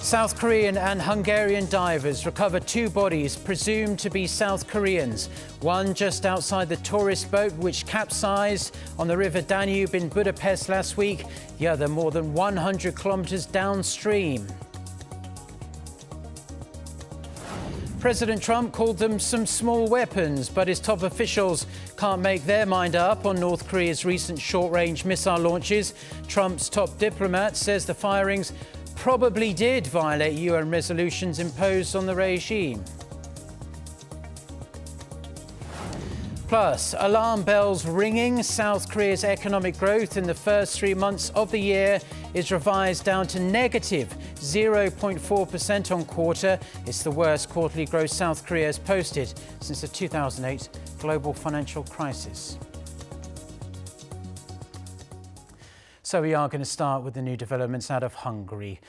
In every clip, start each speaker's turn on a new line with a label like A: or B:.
A: South Korean and Hungarian divers recovered two bodies presumed to be South Koreans. One just outside the tourist boat which capsized on the river Danube in Budapest last week. The other more than 100 kilometers downstream. President Trump called them some small weapons, but his top officials can't make their mind up on North Korea's recent short-range missile launches. Trump's top diplomat says the firings probably did violate UN resolutions imposed on the regime. Plus, alarm bells ringing. South Korea's economic growth in the first 3 months of the year is revised down to negative 0.4% on quarter. It's the worst quarterly growth South Korea has posted since the 2008 global financial crisis. So we are going to start with the new developments out of Hungary.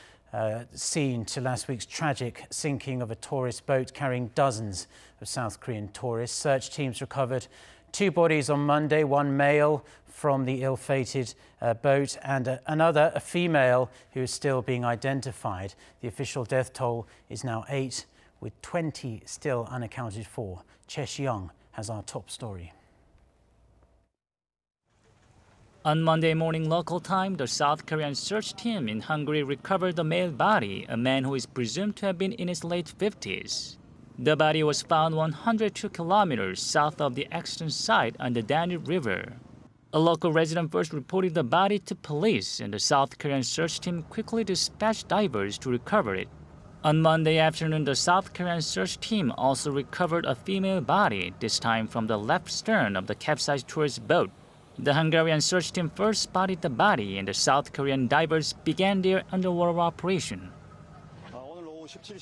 A: Scene to last week's tragic sinking of a tourist boat carrying dozens of South Korean tourists. Search teams recovered two bodies on Monday, one male from the ill-fated boat and another, a female, who is still being identified. The official death toll is now 8, with 20 still unaccounted for. Che Young has our top story.
B: On Monday morning local time, the South Korean search team in Hungary recovered the male body, a man who is presumed to have been in his late 50s. The body was found 102 kilometers south of the accident site on the Danube River. A local resident first reported the body to police, and the South Korean search team quickly dispatched divers to recover it. On Monday afternoon, the South Korean search team also recovered a female body, this time from the left stern of the capsized tourist boat. The Hungarian search team first spotted the body, and the South Korean divers began their underwater operation.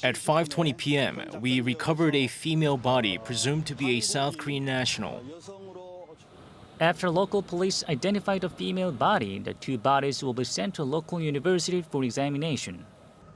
C: At 5:20 p.m., we recovered a female body presumed to be a South Korean national.
B: After local police identified the female body, the two bodies will be sent to a local university for examination.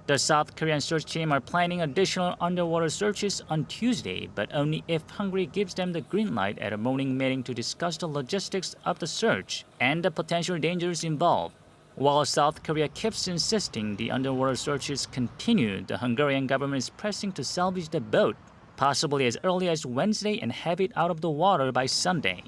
B: The South Korean search team are planning additional underwater searches on Tuesday, but only if Hungary gives them the green light at a morning meeting to discuss the logistics of the search and the potential dangers involved. While South Korea keeps insisting the underwater searches continue, the Hungarian government is pressing to salvage the boat, possibly as early as Wednesday, and have it out of the water by Sunday.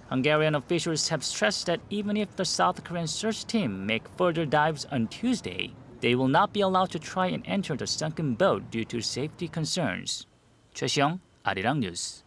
B: Hungarian officials have stressed that even if the South Korean search team make further dives on Tuesday, they will not be allowed to try and enter the sunken boat due to safety concerns. Choi Seong, Arirang News.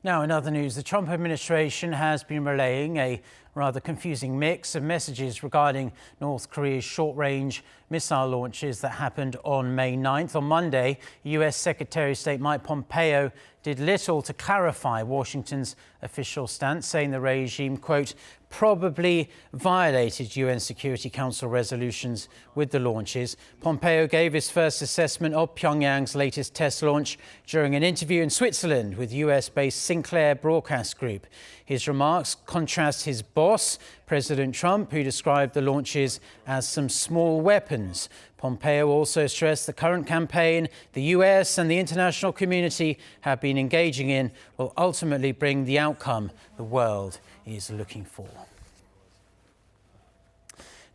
A: Now, in other news, the Trump administration has been relaying a rather confusing mix of messages regarding North Korea's short-range missile launches that happened on May 9th. On Monday, US Secretary of State Mike Pompeo did little to clarify Washington's official stance, saying the regime, quote, probably violated UN Security Council resolutions with the launches. Pompeo gave his first assessment of Pyongyang's latest test launch during an interview in Switzerland with US-based Sinclair Broadcast Group. His remarks contrast his boss, President Trump, who described the launches as some small weapons. Pompeo also stressed the current campaign the US and the international community have been engaging in will ultimately bring the outcome the world is looking for.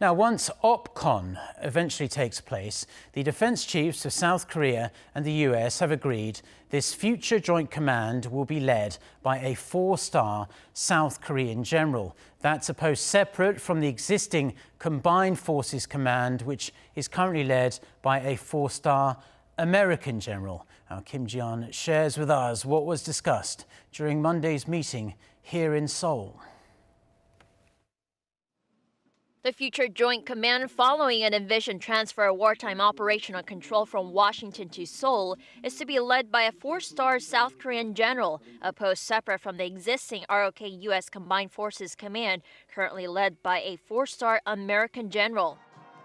A: Now, once OPCON eventually takes place, the defense chiefs of South Korea and the US have agreed this future joint command will be led by a 4-star South Korean general. That's a post separate from the existing Combined Forces Command, which is currently led by a 4-star American general. Now, Kim Ji-yeon shares with us what was discussed during Monday's meeting here in Seoul.
D: The future joint command, following an envisioned transfer of wartime operational control from Washington to Seoul, is to be led by a 4-star South Korean general, a post separate from the existing ROK U.S. Combined Forces Command, currently led by a 4-star American general.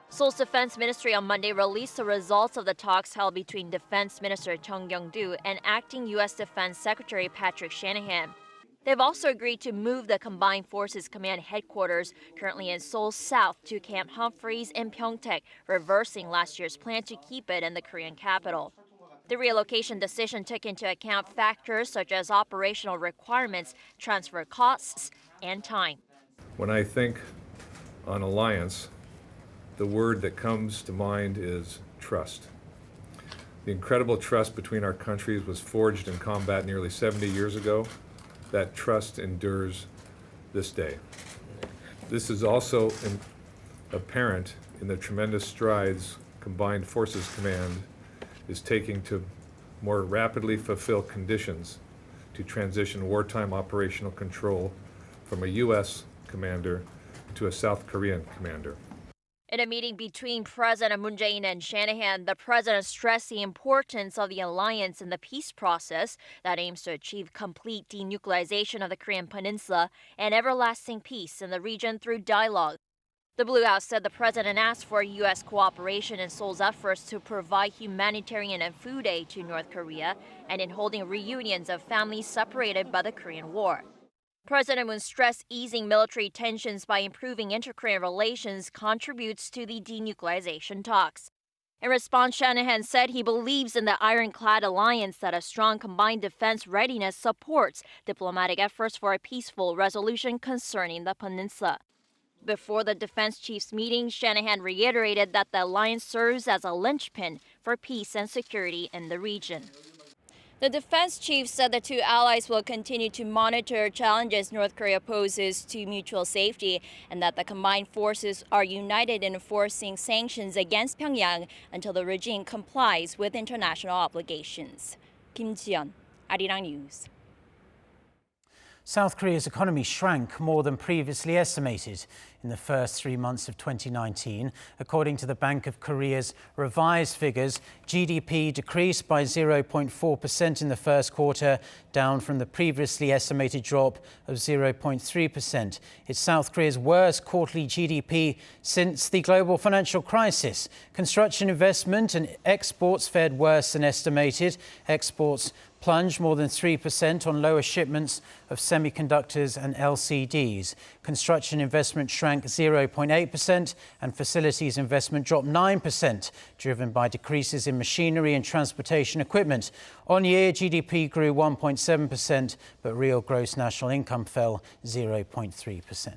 D: Seoul's Defense Ministry on Monday released the results of the talks held between Defense Minister Chung Kyung-do and Acting U.S. Defense Secretary Patrick Shanahan. They've also agreed to move the Combined Forces Command headquarters, currently in Seoul's south, to Camp Humphreys in Pyeongtaek, reversing last year's plan to keep it in the Korean capital. The relocation decision took into account factors such as operational requirements, transfer costs, and time.
E: When I think on alliance, the word that comes to mind is trust. The incredible trust between our countries was forged in combat nearly 70 years ago. That trust endures this day. This is also apparent in the tremendous strides Combined Forces Command is taking to more rapidly fulfill conditions to transition wartime operational control from a U.S. commander to a South Korean commander.
D: In a meeting between President Moon Jae-in and Shanahan, the president stressed the importance of the alliance in the peace process that aims to achieve complete denuclearization of the Korean peninsula and everlasting peace in the region through dialogue. The Blue House said the president asked for U.S. cooperation in Seoul's efforts to provide humanitarian and food aid to North Korea and in holding reunions of families separated by the Korean War. President Moon stressed easing military tensions by improving inter-Korean relations contributes to the denuclearization talks. In response, Shanahan said he believes in the ironclad alliance that a strong combined defense readiness supports diplomatic efforts for a peaceful resolution concerning the peninsula. Before the defense chiefs meeting, Shanahan reiterated that the alliance serves as a linchpin for peace and security in the region. The defense chief said the two allies will continue to monitor challenges North Korea poses to mutual safety and that the combined forces are united in enforcing sanctions against Pyongyang until the regime complies with international obligations. Kim Ji-yeon, Arirang News.
A: South Korea's economy shrank more than previously estimated in the first 3 months of 2019. According to the Bank of Korea's revised figures, GDP decreased by 0.4% in the first quarter, down from the previously estimated drop of 0.3%. It's South Korea's worst quarterly GDP since the global financial crisis. Construction investment and exports fared worse than estimated. Exports plunged more than 3% on lower shipments of semiconductors and LCDs. Construction investment shrank 0.8% and facilities investment dropped 9%, driven by decreases in machinery and transportation equipment. On year, GDP grew 1.7%, but real gross national income fell 0.3%.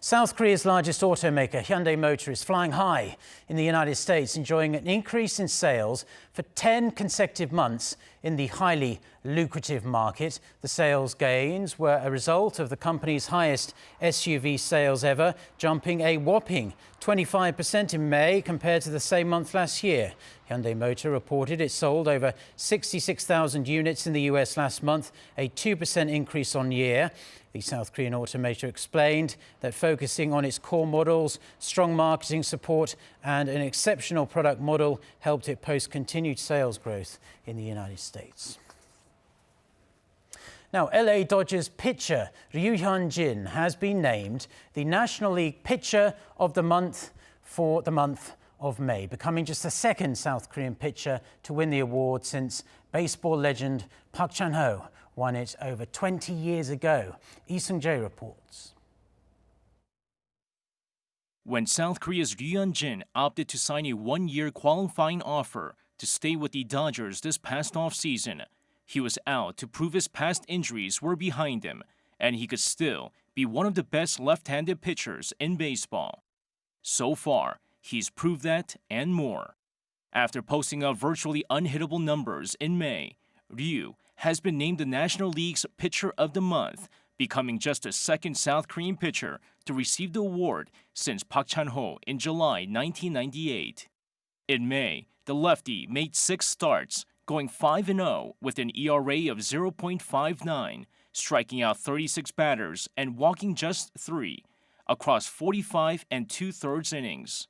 A: South Korea's largest automaker, Hyundai Motor, is flying high in the United States, enjoying an increase in sales for 10 consecutive months in the highly lucrative market. The sales gains were a result of the company's highest SUV sales ever, jumping a whopping 25% in May compared to the same month last year. Hyundai Motor reported it sold over 66,000 units in the US last month, a 2% increase on year. The South Korean automaker explained that focusing on its core models, strong marketing support and an exceptional product model helped it post continued sales growth in the United States. Now, LA Dodgers pitcher Hyun-jin has been named the National League Pitcher of the Month for the month of May, becoming just the second South Korean pitcher to win the award since baseball legend Park Chan-ho won it over 20 years ago. Lee Sung-jae reports.
C: When South Korea's Hyunjin opted to sign a one-year qualifying offer to stay with the Dodgers this past offseason, he was out to prove his past injuries were behind him and he could still be one of the best left-handed pitchers in baseball. So far, he's proved that and more. After posting up virtually unhittable numbers in May, Ryu has been named the National League's Pitcher of the Month, becoming just the second South Korean pitcher to receive the award since Park Chan-ho in July 1998. In May, the lefty made 6 starts, going 5-0 with an ERA of 0.59, striking out 36 batters and walking just 3 across 45 2/3 innings.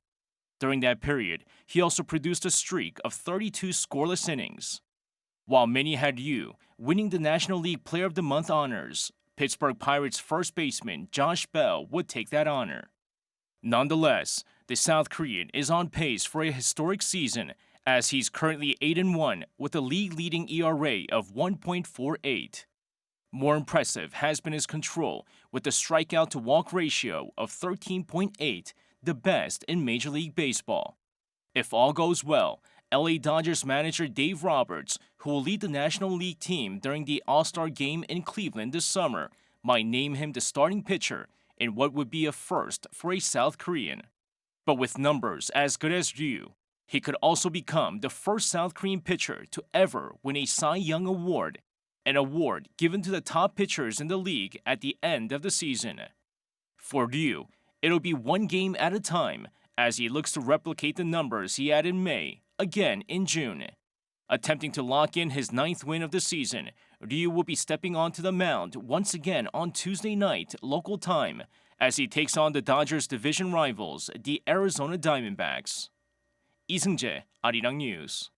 C: During that period, he also produced a streak of 32 scoreless innings. While many had Ryu winning the National League Player of the Month honors, Pittsburgh Pirates first baseman Josh Bell would take that honor. Nonetheless, the South Korean is on pace for a historic season as he's currently 8-1 with a league-leading ERA of 1.48. More impressive has been his control with a strikeout-to-walk ratio of 13.8, the best in Major League Baseball. If all goes well, LA Dodgers manager Dave Roberts, who will lead the National League team during the All-Star Game in Cleveland this summer, might name him the starting pitcher in what would be a first for a South Korean. But with numbers as good as Ryu, he could also become the first South Korean pitcher to ever win a Cy Young Award, an award given to the top pitchers in the league at the end of the season. For Ryu, it'll be one game at a time as he looks to replicate the numbers he had in May, again in June. Attempting to lock in his 9th win of the season, Ryu will be stepping onto the mound once again on Tuesday night, local time, as he takes on the Dodgers' division rivals, the Arizona Diamondbacks. 이승재, Arirang News.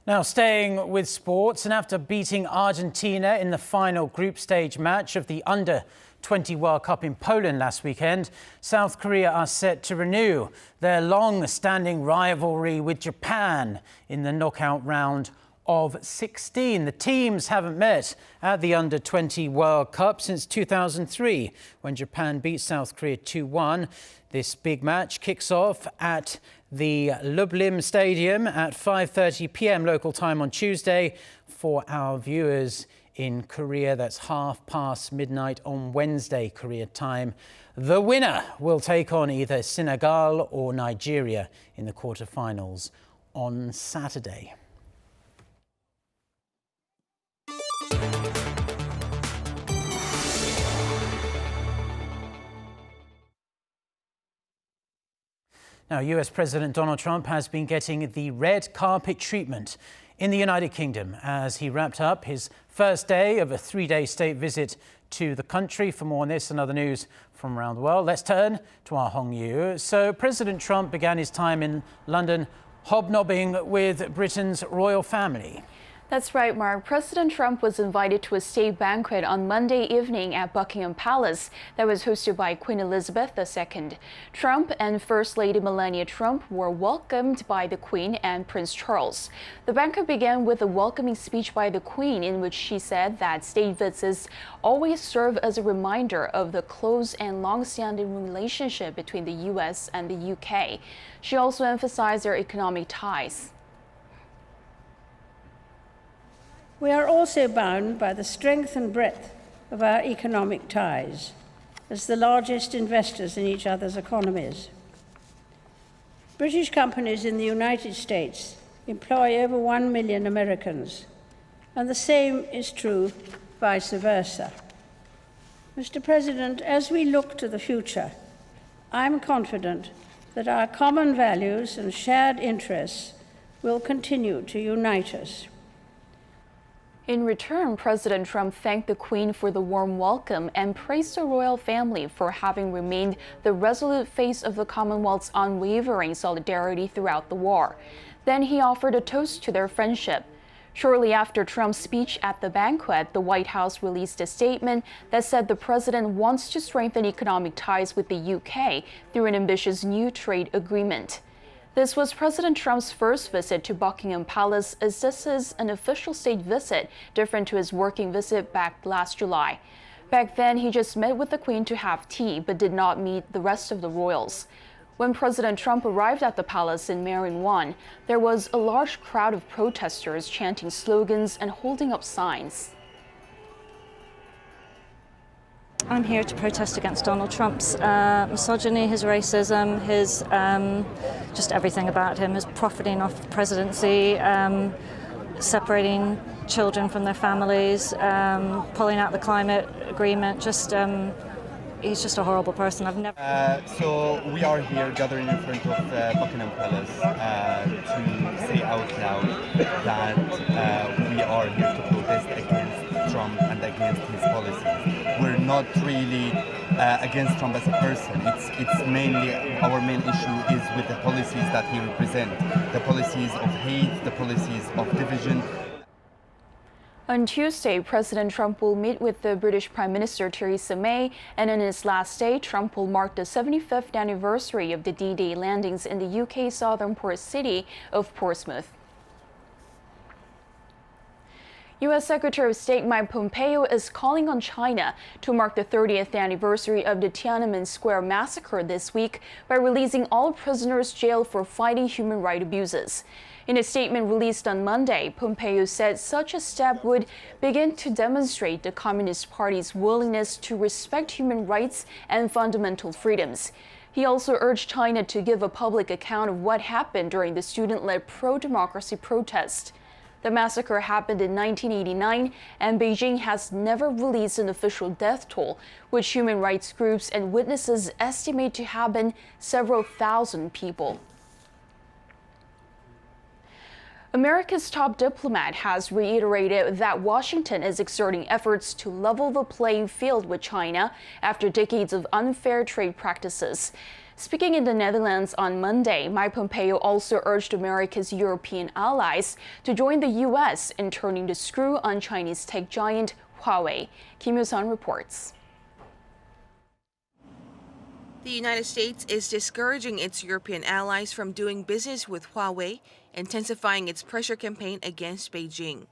A: Now staying with sports, and after beating Argentina in the final group stage match of the Under-20 World Cup in Poland last weekend, South Korea are set to renew their long-standing rivalry with Japan in the knockout round of 16. The teams haven't met at the Under-20 World Cup since 2003, when Japan beat South Korea 2-1. This big match kicks off at the Lublin Stadium at 5:30 p.m. local time on Tuesday. For our viewers in Korea, that's midnight on Wednesday, Korea time. The winner will take on either Senegal or Nigeria in the quarterfinals on Saturday. Now, US President Donald Trump has been getting the red carpet treatment in the United Kingdom as he wrapped up his first day of a 3-day state visit to the country. For more on this and other news from around the world, let's turn to our Hong Yu. So President Trump began his time in London hobnobbing with Britain's royal family.
F: That's right, Mark. President Trump was invited to a state banquet on Monday evening at Buckingham Palace that was hosted by Queen Elizabeth II. Trump and First Lady Melania Trump were welcomed by the Queen and Prince Charles. The banquet began with a welcoming speech by the Queen in which she said that state visits always serve as a reminder of the close and long-standing relationship between the U.S. and the UK. She also emphasized their economic ties.
G: We are also bound by the strength and breadth of our economic ties as the largest investors in each other's economies. British companies in the United States employ over 1 million Americans, and the same is true vice versa. Mr. President, as we look to the future, I'm confident that our common values and shared interests will continue to unite us.
F: In return, President Trump thanked the Queen for the warm welcome and praised the royal family for having remained the resolute face of the Commonwealth's unwavering solidarity throughout the war. Then he offered a toast to their friendship. Shortly after Trump's speech at the banquet, the White House released a statement that said the president wants to strengthen economic ties with the UK through an ambitious new trade agreement. This was President Trump's first visit to Buckingham Palace, as this is an official state visit, different to his working visit back last July. Back then, he just met with the Queen to have tea, but did not meet the rest of the royals. When President Trump arrived at the palace in Marion 1, there was a large crowd of protesters chanting slogans and holding up signs.
H: I'm here to protest against Donald Trump's misogyny, his racism, his just everything about him, his profiting off the presidency, separating children from their families, pulling out the climate agreement. He's just a horrible person. I've never.
I: So we are here gathering in front of Buckingham Palace to say out loud that we are here to protest against Trump and against his policies. We're not really against Trump as a person. It's mainly our main issue is with the policies that he represents, the policies of hate, the policies of division.
F: On Tuesday, President Trump will meet with the British Prime Minister Theresa May, and on his last day, Trump will mark the 75th anniversary of the D-Day landings in the UK's southern port city of Portsmouth. U.S. Secretary of State Mike Pompeo is calling on China to mark the 30th anniversary of the Tiananmen Square massacre this week by releasing all prisoners jailed for fighting human rights abuses. In a statement released on Monday, Pompeo said such a step would begin to demonstrate the Communist Party's willingness to respect human rights and fundamental freedoms. He also urged China to give a public account of what happened during the student-led pro-democracy protest. The massacre happened in 1989, and Beijing has never released an official death toll, which human rights groups and witnesses estimate to have been several thousand people. America's top diplomat has reiterated that Washington is exerting efforts to level the playing field with China after decades of unfair trade practices. Speaking in the Netherlands on Monday, Mike Pompeo also urged America's European allies to join the U.S. in turning the screw on Chinese tech giant Huawei. Kim Yoo-sun reports.
J: The United States is discouraging its European allies from doing business with Huawei, intensifying its pressure campaign against Beijing.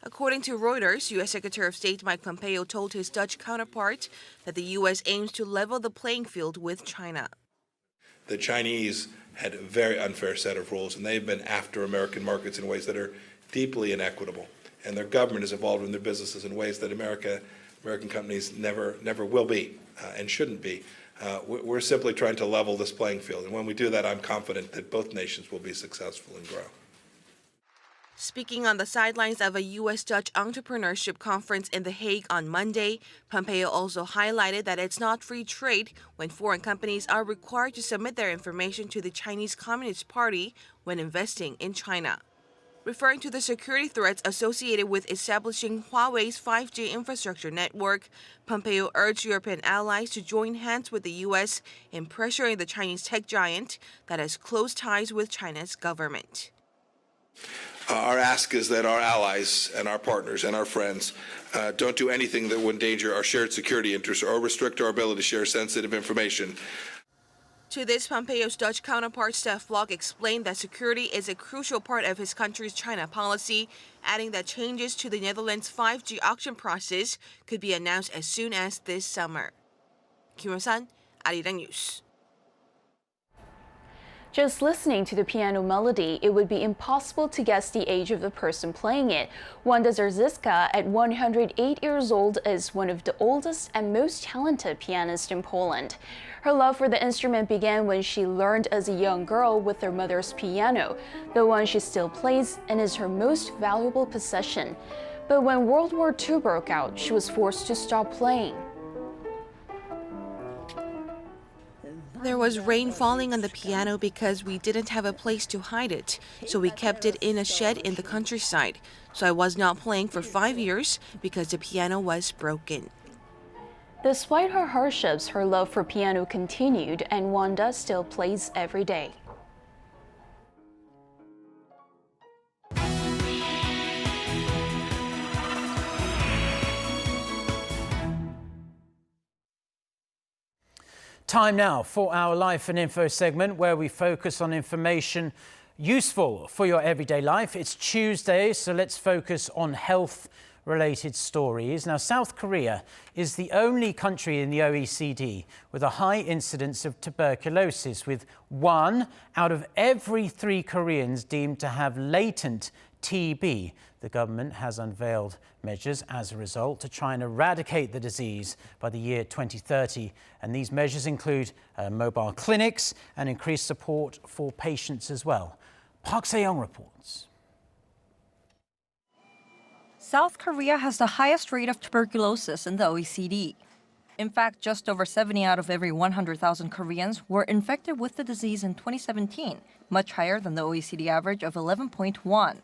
J: According to Reuters, U.S. Secretary of State Mike Pompeo told his Dutch counterpart that the U.S. aims to level the playing field with China.
K: The Chinese had a very unfair set of rules, and they've been after American markets in ways that are deeply inequitable. And their government is involved in their businesses in ways that American companies never will be and shouldn't be. We're simply trying to level this playing field. And when we do that, I'm confident that both nations will be successful and grow.
J: Speaking on the sidelines of a U.S.-Dutch entrepreneurship conference in The Hague on Monday, Pompeo also highlighted that it's not free trade when foreign companies are required to submit their information to the Chinese Communist Party when investing in China. Referring to the security threats associated with establishing Huawei's 5G infrastructure network, Pompeo urged European allies to join hands with the U.S. in pressuring the Chinese tech giant that has close ties with China's government.
K: Our ask is that our allies and our partners and our friends don't do anything that would endanger our shared security interests or restrict our ability to share sensitive information.
J: To this, Pompeo's Dutch counterpart Stef Blok explained that security is a crucial part of his country's China policy, adding that changes to the Netherlands' 5G auction process could be announced as soon as this summer. Kim Yoo-sun, Arirang News.
F: Just listening to the piano melody, it would be impossible to guess the age of the person playing it. Wanda Zarzycka, at 108 years old, is one of the oldest and most talented pianists in Poland. Her love for the instrument began when she learned as a young girl with her mother's piano, the one she still plays and is her most valuable possession. But when World War II broke out, she was forced to stop playing.
J: There was rain falling on the piano because we didn't have a place to hide it, so we kept it in a shed in the countryside. So I was not playing for 5 years because the piano was broken.
F: Despite her hardships, her love for piano continued, and Wanda still plays every day.
A: Time now for our Life and Info segment, where we focus on information useful for your everyday life. It's Tuesday, so let's focus on health-related stories. Now, South Korea is the only country in the OECD with a high incidence of tuberculosis, with 1 out of every 3 Koreans deemed to have latent TB. The government has unveiled measures as a result to try and eradicate the disease by the year 2030. And these measures include mobile clinics and increased support for patients as well. Park Se-young reports.
L: South Korea has the highest rate of tuberculosis in the OECD. In fact, just over 70 out of every 100,000 Koreans were infected with the disease in 2017, much higher than the OECD average of 11.1.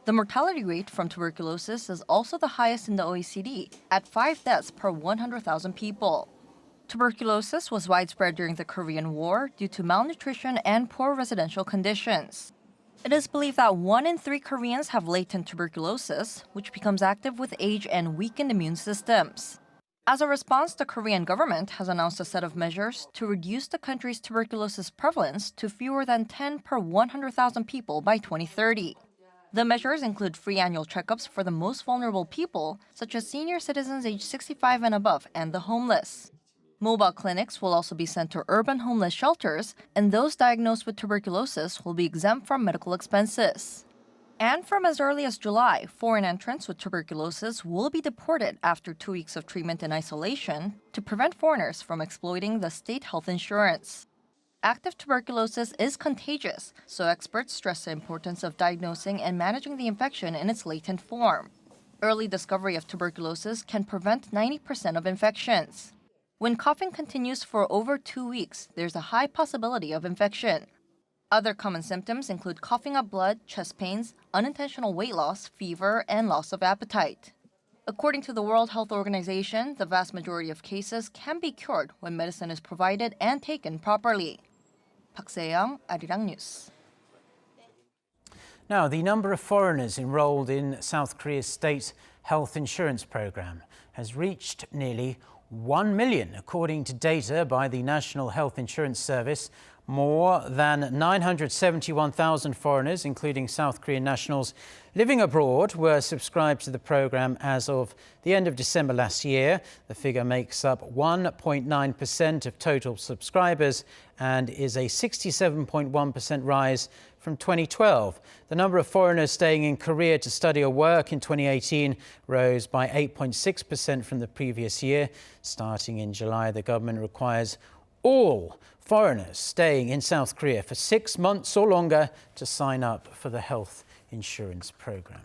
L: The mortality rate from tuberculosis is also the highest in the OECD, at 5 deaths per 100,000 people. Tuberculosis was widespread during the Korean War due to malnutrition and poor residential conditions. It is believed that 1 in 3 Koreans have latent tuberculosis, which becomes active with age and weakened immune systems. As a response, the Korean government has announced a set of measures to reduce the country's tuberculosis prevalence to fewer than 10 per 100,000 people by 2030. The measures include free annual checkups for the most vulnerable people, such as senior citizens aged 65 and above and the homeless. Mobile clinics will also be sent to urban homeless shelters, and those diagnosed with tuberculosis will be exempt from medical expenses. And from as early as July, foreign entrants with tuberculosis will be deported after 2 weeks of treatment in isolation to prevent foreigners from exploiting the state health insurance. Active tuberculosis is contagious, so experts stress the importance of diagnosing and managing the infection in its latent form. Early discovery of tuberculosis can prevent 90% of infections. When coughing continues for over 2 weeks, there's a high possibility of infection. Other common symptoms include coughing up blood, chest pains, unintentional weight loss, fever, and loss of appetite. According to the World Health Organization, the vast majority of cases can be cured when medicine is provided and taken properly. Park Se-young, Arirang News.
A: Now, the number of foreigners enrolled in South Korea's state health insurance program has reached nearly 1 million, according to data by the National Health Insurance Service. More than 971,000 foreigners, including South Korean nationals living abroad, were subscribed to the program as of the end of December last year. The figure makes up 1.9% of total subscribers and is a 67.1% rise from 2012. The number of foreigners staying in Korea to study or work in 2018 rose by 8.6% from the previous year. Starting in July, the government requires all foreigners staying in South Korea for 6 months or longer to sign up for the health insurance program.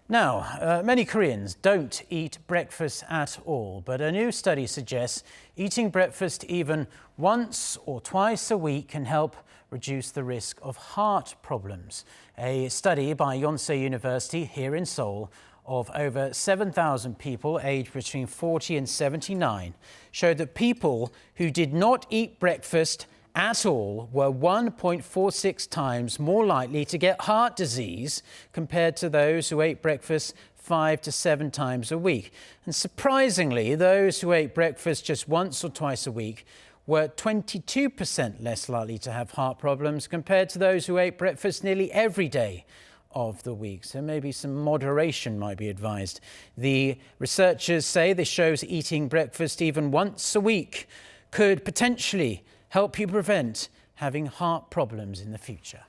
A: Now, many Koreans don't eat breakfast at all, but a new study suggests eating breakfast even once or twice a week can help reduce the risk of heart problems. A study by Yonsei University here in Seoul of over 7,000 people aged between 40 and 79 showed that people who did not eat breakfast at all were 1.46 times more likely to get heart disease compared to those who ate breakfast 5 to 7 times a week. And surprisingly, those who ate breakfast just once or twice a week were 22% less likely to have heart problems compared to those who ate breakfast nearly every day of the week. So maybe some moderation might be advised. The researchers say this shows eating breakfast even once a week could potentially help you prevent having heart problems in the future.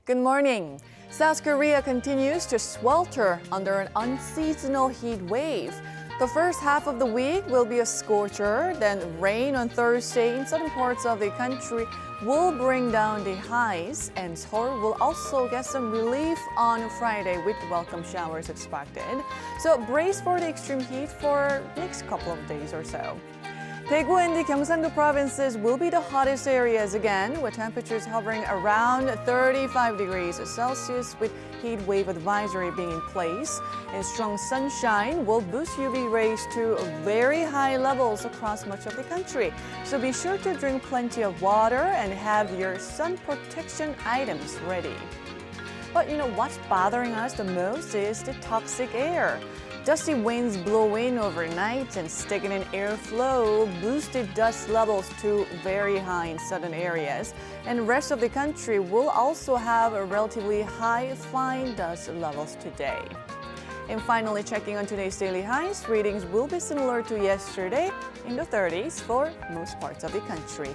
M: Good morning. South Korea continues to swelter under an unseasonal heat wave. The first half of the week will be a scorcher, then rain on Thursday in certain parts of the country will bring down the highs, and Seoul will also get some relief on Friday with welcome showers expected. So brace for the extreme heat for next couple of days or so. Daegu and the Gyeongsang-do provinces will be the hottest areas again, with temperatures hovering around 35 degrees Celsius with heat wave advisory being in place. And strong sunshine will boost UV rays to very high levels across much of the country. So be sure to drink plenty of water and have your sun protection items ready. But what's bothering us the most is the toxic air. Dusty winds blow in overnight and stagnant airflow boosted dust levels to very high in southern areas. And the rest of the country will also have a relatively high fine dust levels today. And finally, checking on today's daily highs, readings will be similar to yesterday in the 30s for most parts of the country.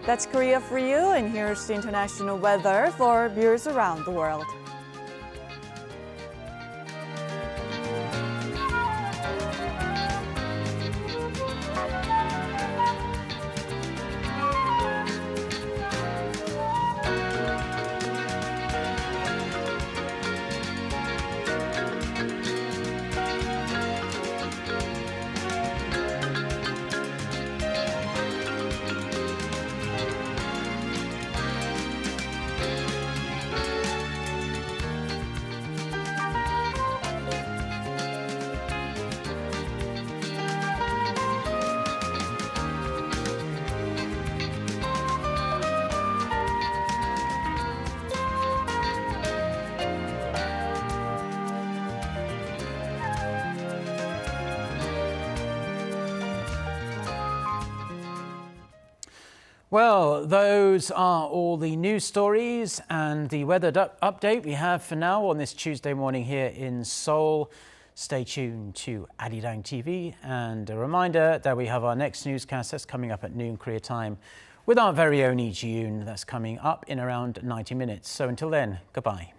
M: That's Korea for you, and here's the international weather for viewers around the world.
A: Well, those are all the news stories and the weather update we have for now on this Tuesday morning here in Seoul. Stay tuned to Arirang TV, and a reminder that we have our next newscast that's coming up at noon Korea time with our very own Lee Ji-yoon. That's coming up in around 90 minutes. So until then, goodbye.